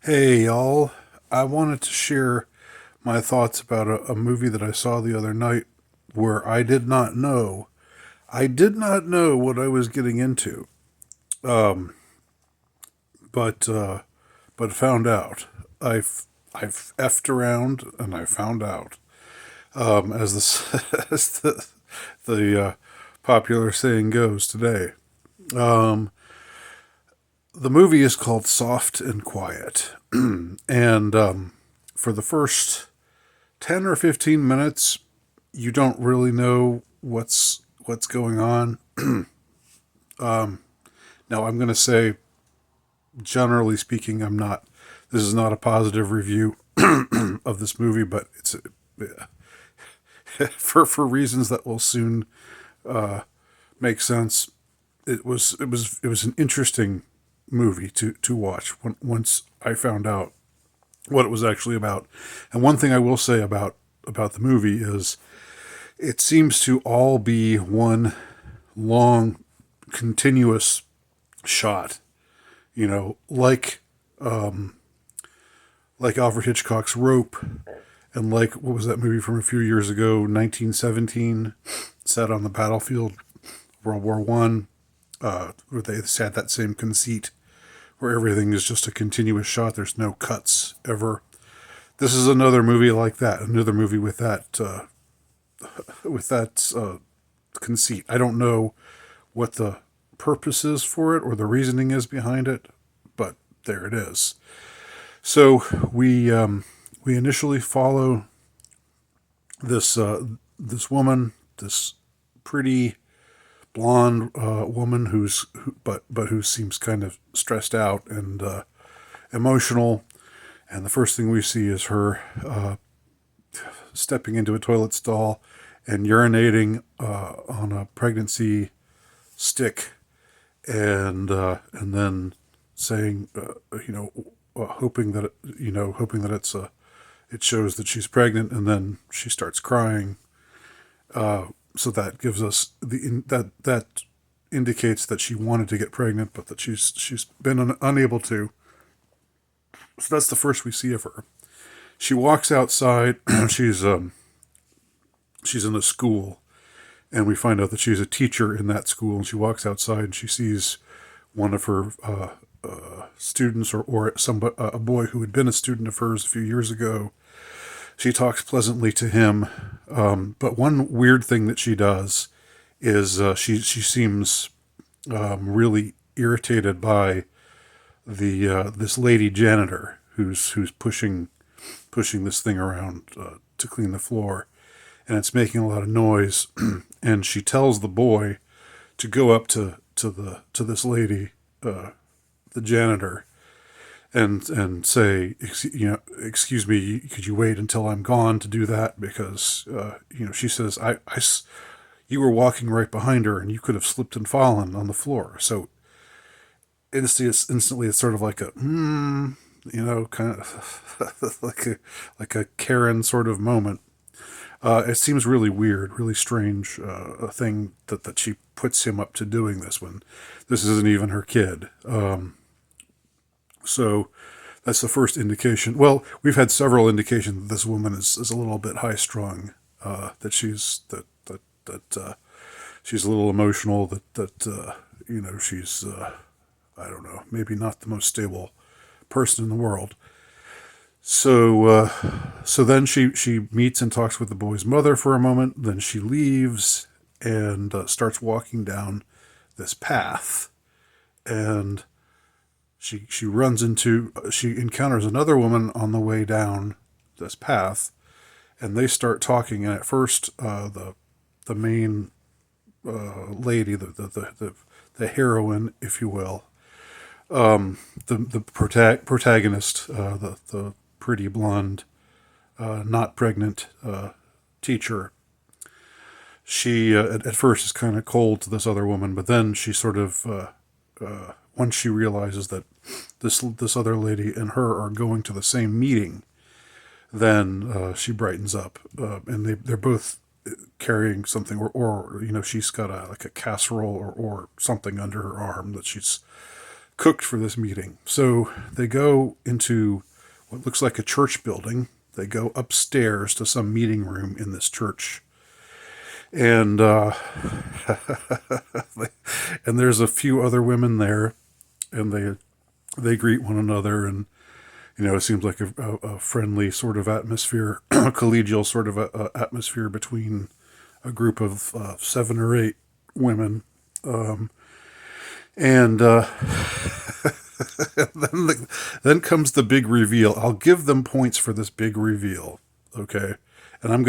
Hey, y'all. I wanted to share my thoughts about a movie that I saw the other night where I did not know what I was getting into, but, uh, but found out. I've effed around and I found out, as as the popular saying goes today. The movie is called Soft and Quiet. And for the first 10 or 15 minutes, you don't really know what's going on. Now, I'm going to say, generally speaking, this is not a positive review of this movie, but it's for reasons that will soon make sense. It was an interesting movie to watch once I found out what it was actually about. And one thing I will say about the movie is it seems to all be one long, continuous shot. You know, like Alfred Hitchcock's Rope, and like what was that movie from a few years ago, 1917, set on the battlefield, World War I, where they had that same conceit, where everything is just a continuous shot. There's no cuts ever. This is another movie like that. Another movie with that conceit. I don't know what the purpose is for it or the reasoning is behind it, but there it is. So we initially follow this woman, this pretty blonde woman who seems kind of stressed out and emotional. And the first thing we see is her stepping into a toilet stall and urinating on a pregnancy stick, and then saying, hoping that it shows that she's pregnant, and then she starts crying. So that gives us that indicates that she wanted to get pregnant, but that she's been unable to. So that's the first we see of her. She walks outside. She's in a school, and we find out that she's a teacher in that school. And she walks outside and she sees one of her students, or a boy who had been a student of hers a few years ago. She talks pleasantly to him, but one weird thing that she does is she seems really irritated by the this lady janitor who's pushing this thing around to clean the floor, and it's making a lot of noise. And she tells the boy to go up to this lady, the janitor, and say, excuse me, could you wait until I'm gone to do that? Because she says, you were walking right behind her and you could have slipped and fallen on the floor. So instantly it's sort of like a kind of like a Karen sort of moment. It seems really weird, really strange, a thing that she puts him up to doing this when this isn't even her kid. So that's the first indication. Well, we've had several indications that this woman is a little bit high strung, that she's a little emotional, that she's I don't know, maybe not the most stable person in the world. So then she meets and talks with the boy's mother for a moment. Then she leaves and starts walking down this path, and she encounters another woman on the way down this path, and they start talking. And at first, the main lady, the heroine, if you will, the protagonist, the pretty blonde, not pregnant teacher. She at first is kind of cold to this other woman, but then she sort of once she realizes that this other lady and her are going to the same meeting, then she brightens up, and they're both carrying something, or she's got like a casserole or something under her arm that she's cooked for this meeting. So they go into what looks like a church building. They go upstairs to some meeting room in this church, and and there's a few other women there, and they greet one another, and it seems like a friendly sort of atmosphere, a collegial sort of atmosphere between a group of 7 or 8 women. And then comes the big reveal. I'll give them points for this big reveal, okay? And I'm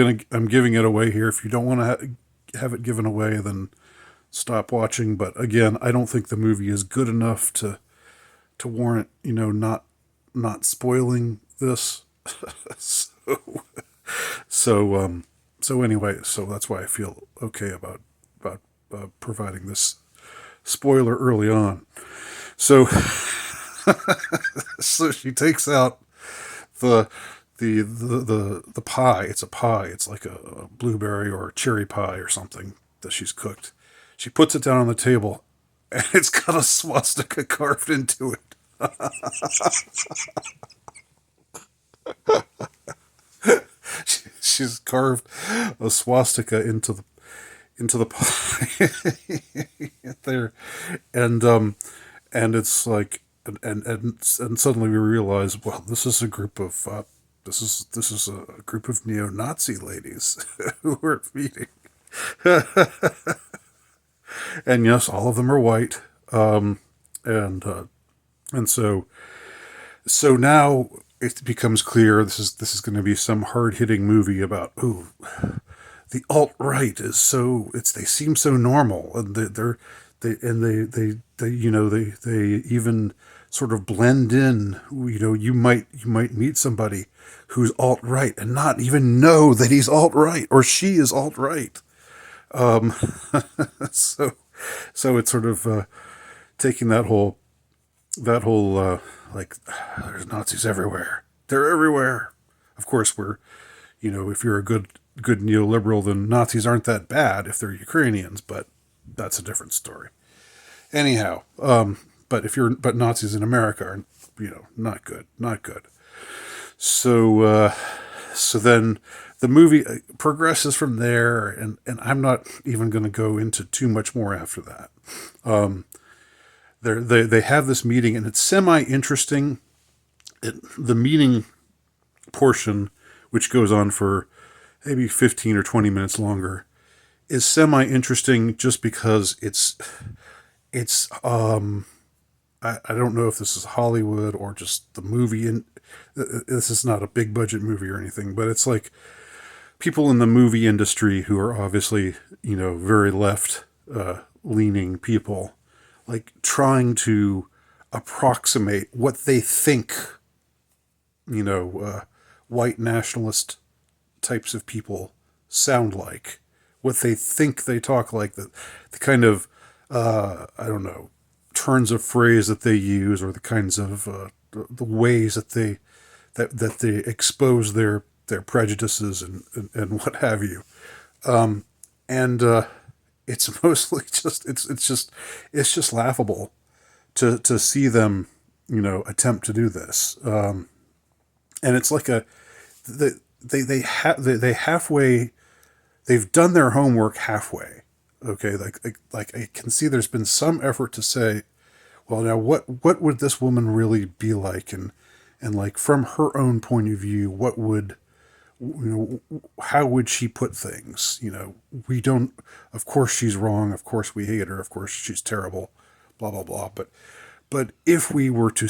giving it away here. If you don't want to have it given away, then stop watching. But again, I don't think the movie is good enough to warrant not spoiling this. So anyway, so that's why I feel okay about providing this spoiler early on. So so she takes out the pie. It's a pie. It's like a blueberry or a cherry pie or something that she's cooked. She puts it down on the table, and it's got a swastika carved into it. She's carved a swastika into the pie there, and it's like, and suddenly we realize, well, this is a group of this is a group of neo-Nazi ladies who are feeding, and yes, all of them are white, and so now it becomes clear this is going to be some hard-hitting movie about the alt-right is they seem so normal, and they even sort of blend in. You might meet somebody who's alt-right and not even know that he's alt-right or she is alt-right. So it's sort of taking that whole like, there's Nazis everywhere. They're everywhere. Of course, if you're a good neoliberal, then Nazis aren't that bad if they're Ukrainians, but that's a different story. Anyhow, but Nazis in America are, not good. So then the movie progresses from there, and I'm not even going to go into too much more after that. They have this meeting, and it's semi-interesting. The meeting portion, which goes on for maybe 15 or 20 minutes longer, is semi-interesting just because it's I don't know if this is Hollywood or just the movie, and this is not a big budget movie or anything, but it's like people in the movie industry who are obviously, very left leaning people, like trying to approximate what they think, white nationalist types of people sound like, what they think they talk like, the kind of, I don't know, turns of phrase that they use, or the kinds of, the ways that they expose their prejudices and what have you. It's mostly just, it's just laughable to see them, attempt to do this. And it's like they halfway, they've done their homework halfway. Okay. Like I can see there's been some effort to say, well, now what would this woman really be like? And like from her own point of view, what would, how would she put things? We don't, of course she's wrong. Of course we hate her. Of course she's terrible, blah, blah, blah. But if we were to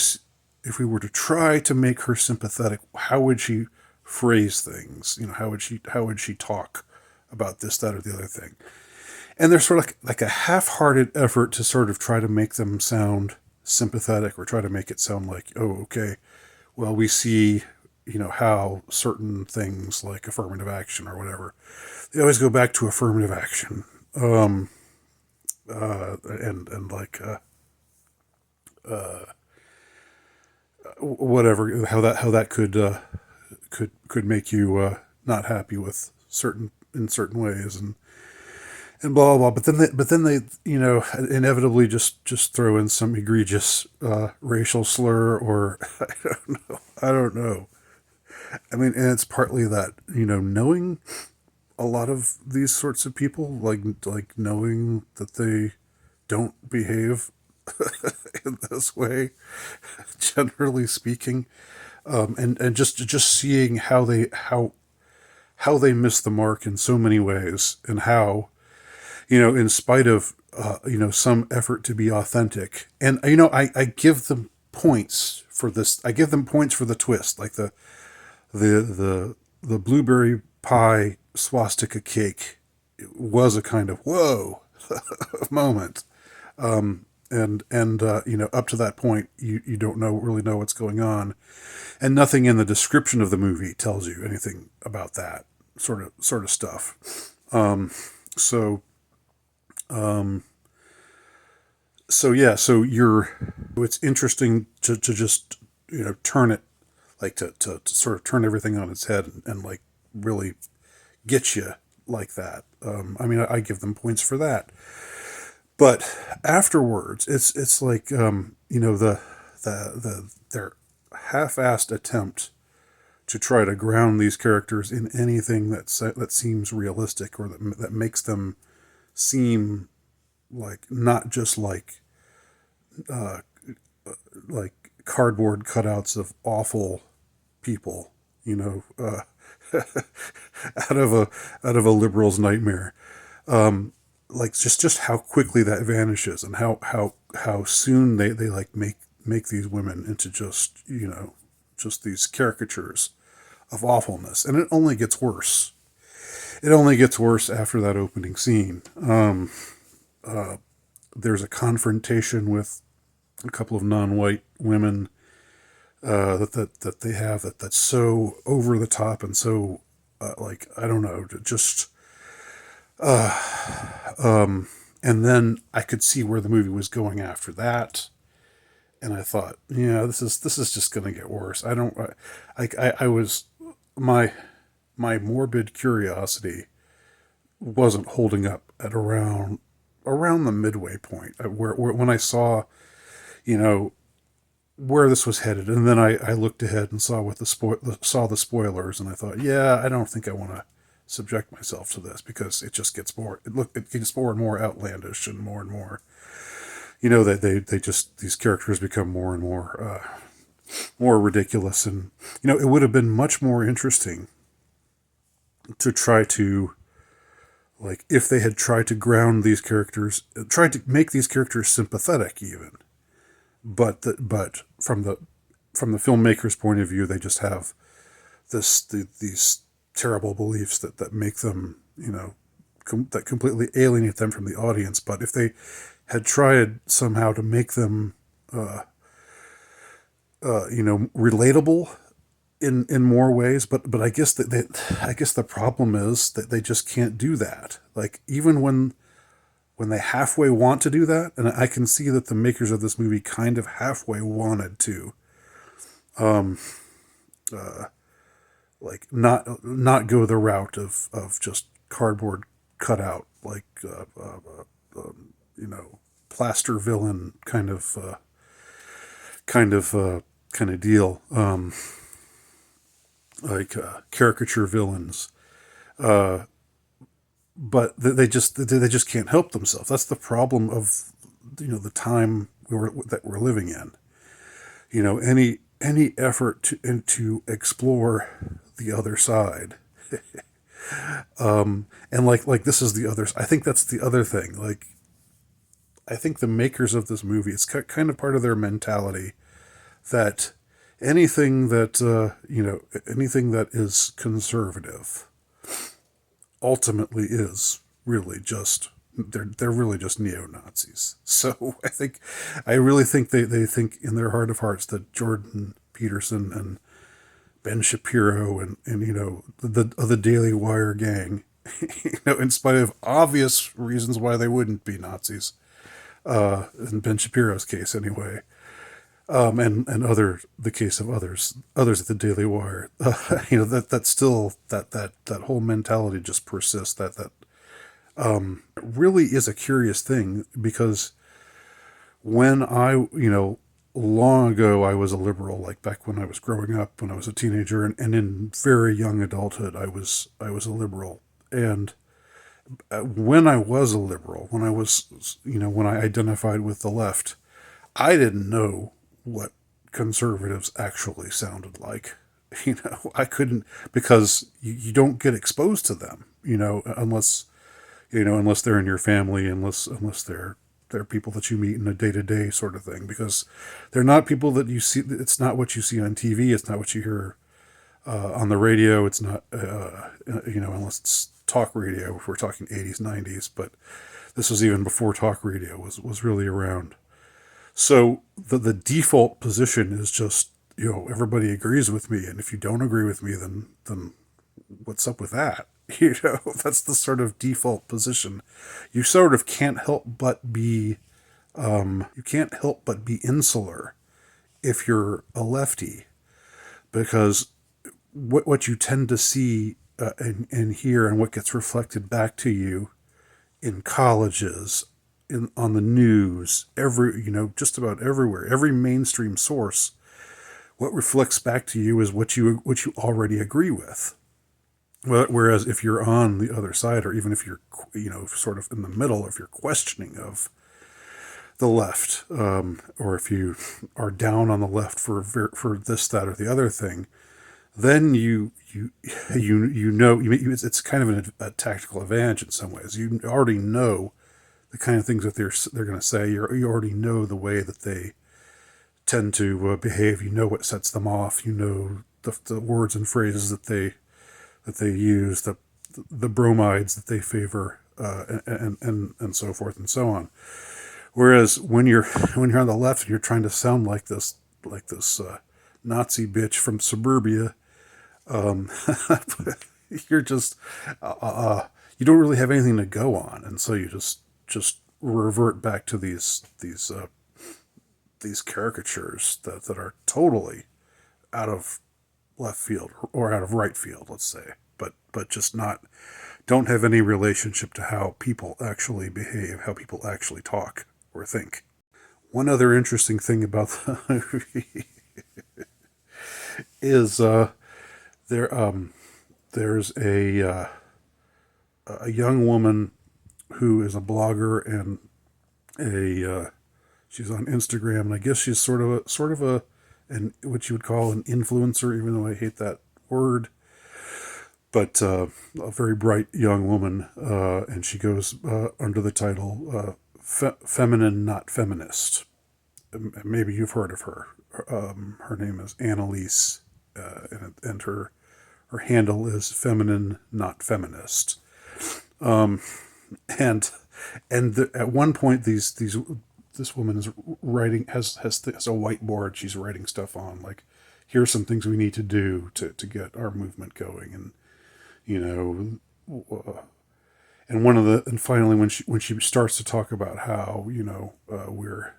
try to make her sympathetic, how would she phrase things? How would she talk about this, that, or the other thing? And there's sort of like a half-hearted effort to sort of try to make them sound sympathetic, or try to make it sound like, oh, okay, well, we see, how certain things like affirmative action or whatever, they always go back to affirmative action. And like, whatever, how that could make you not happy with certain ways, and blah blah blah. But then they inevitably just throw in some egregious racial slur, or I don't know. I mean, and it's partly that knowing a lot of these sorts of people, like knowing that they don't behave in this way, generally speaking, and just seeing how they miss the mark in so many ways, and how in spite of some effort to be authentic, and I give them points for this. I give them points for the twist, like the blueberry pie swastika cake was a kind of whoa moment. And up to that point, you don't really know what's going on, and nothing in the description of the movie tells you anything about that sort of stuff. So yeah, it's interesting to just turn it, like to sort of turn everything on its head, and like really get you like that. I mean, I give them points for that. But afterwards, it's like their half-assed attempt to try to ground these characters in anything that seems realistic, or that makes them seem like not just uh, like cardboard cutouts of awful people, out of a liberal's nightmare. Like just how quickly that vanishes, and how soon they like make these women into just these caricatures of awfulness, and it only gets worse. It only gets worse after that opening scene. There's a confrontation with a couple of non-white women that they have that's so over the top, and so like, I don't know, just and then I could see where the movie was going after that, and I thought, yeah, this is just going to get worse. I don't, I was my morbid curiosity wasn't holding up at around the midway point, where when I saw, where this was headed, and then I looked ahead and saw saw the spoilers, and I thought, yeah, I don't think I want to subject myself to this, because it just gets it gets more and more outlandish, and more that they just, these characters become more and more ridiculous. And it would have been much more interesting to try to, like, if they had tried to ground these characters, tried to make these characters sympathetic even, but from the filmmaker's point of view, they just have these terrible beliefs that make them, that completely alienate them from the audience. But if they had tried somehow to make them relatable in more ways, but I guess I guess the problem is that they just can't do that. Like, even when they halfway want to do that, and I can see that the makers of this movie kind of halfway wanted to, like, not go the route of just cardboard cutout, like plaster villain kind of deal, like caricature villains. But they just can't help themselves. That's the problem of the time that we're living in. Any effort to explore the other side, and like this is the other. I think that's the other thing. Like, I think the makers of this movie, it's kind of part of their mentality that anything that anything that is conservative ultimately is really just, they're really just neo-Nazis. So I really think they think in their heart of hearts that Jordan Peterson and Ben Shapiro and the Daily Wire gang, in spite of obvious reasons why they wouldn't be Nazis, in Ben Shapiro's case anyway, and the case of others at the Daily Wire, that still that whole mentality just persists, that It really is a curious thing because when long ago I was a liberal, like back when I was growing up, when I was a teenager, and in very young adulthood, I was a liberal. And when I was a liberal, when I identified with the left, I didn't know what conservatives actually sounded like. I couldn't, because you don't get exposed to them, unless they're in your family, unless they're people that you meet in a day to day sort of thing, because they're not people that you see. It's not what you see on TV. It's not what you hear on the radio. It's not, unless it's talk radio. If we're talking 80s, 90s, but this was even before talk radio was really around. So the default position is just, everybody agrees with me, and if you don't agree with me, then what's up with that? That's the sort of default position. You sort of can't help but be insular if you're a lefty, because what you tend to see and hear, and what gets reflected back to you in colleges, on the news, just about everywhere, every mainstream source, what reflects back to you is what you already agree with. Whereas if you're on the other side, or even if you're, sort of in the middle, if you're questioning of the left, or if you are down on the left for this, that, or the other thing, then it's kind of a tactical advantage in some ways. You already know the kind of things that they're going to say. You already know the way that they tend to behave. You know what sets them off. You know the words and phrases that they use, the bromides that they favor, and so forth and so on. Whereas when you're on the left and you're trying to sound like this Nazi bitch from suburbia, um, you're just you don't really have anything to go on, and so you just revert back to these caricatures that are totally out of left field, or out of right field, let's say, but just don't have any relationship to how people actually behave, how people actually talk or think. One other interesting thing about the movie is there there's a young woman who is a blogger, and she's on Instagram, and I guess she's sort of a and what you would call an influencer, even though I hate that word. But a very bright young woman, and she goes under the title "Feminine, Not Feminist." Maybe you've heard of her. Her name is Annalise, and her handle is "Feminine, Not Feminist." Um, and at one point, this woman is writing, has a whiteboard she's writing stuff on, like, here's some things we need to do to get our movement going, and you know and finally, when she starts to talk about how, we're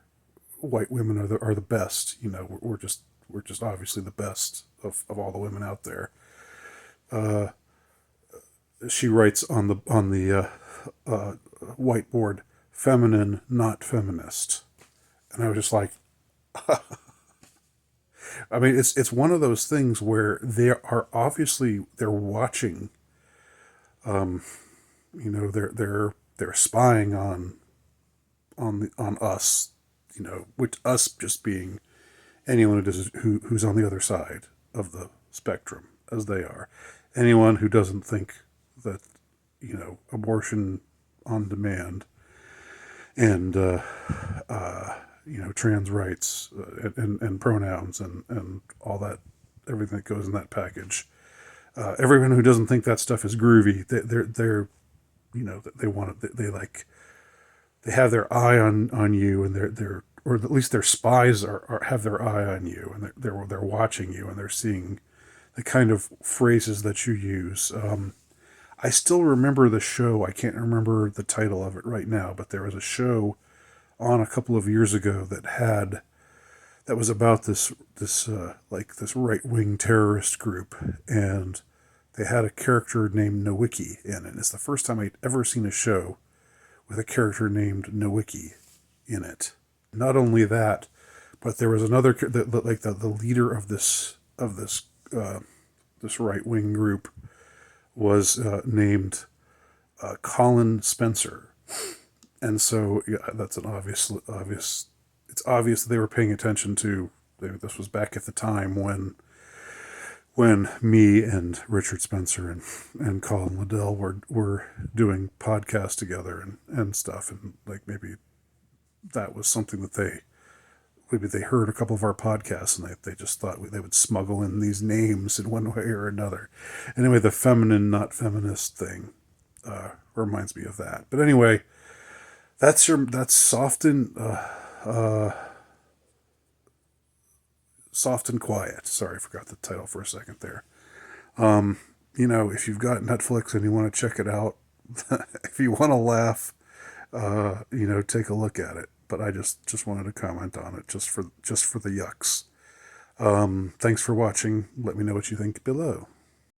white women are the best, we're just obviously the best of all the women out there. uh, she writes on the whiteboard, "Feminine, not feminist." And I was just like, I mean, it's one of those things where they're watching, um, they're spying on us, which us just being anyone who's on the other side of the spectrum, as they are. Anyone who doesn't think that, abortion on demand, and trans rights, and pronouns, and all that, everything that goes in that package. Everyone who doesn't think that stuff is groovy, they're they want it. They have their eye on you, and they're or at least their spies have their eye on you, and they're watching you, and they're seeing the kind of phrases that you use. I still remember the show. I can't remember the title of it right now, but there was a show on a couple of years ago that was about this right wing terrorist group, and they had a character named Nowicki in it. It's the first time I'd ever seen a show with a character named Nowicki in it. Not only that, but there was another, the leader of this right wing group was named Colin Spencer, and so that's an obvious. It's obvious that they were paying attention to. This was back at the time when me and Richard Spencer and Colin Liddell were doing podcasts together and stuff, and like maybe that was something that maybe they heard a couple of our podcasts and they just thought they would smuggle in these names in one way or another. Anyway, the feminine, not feminist thing reminds me of that. But anyway, that's soft and soft and quiet. Sorry, I forgot the title for a second there. If you've got Netflix and you want to check it out, if you want to laugh, take a look at it. But I just wanted to comment on it just for the yucks. Thanks for watching. Let me know what you think below.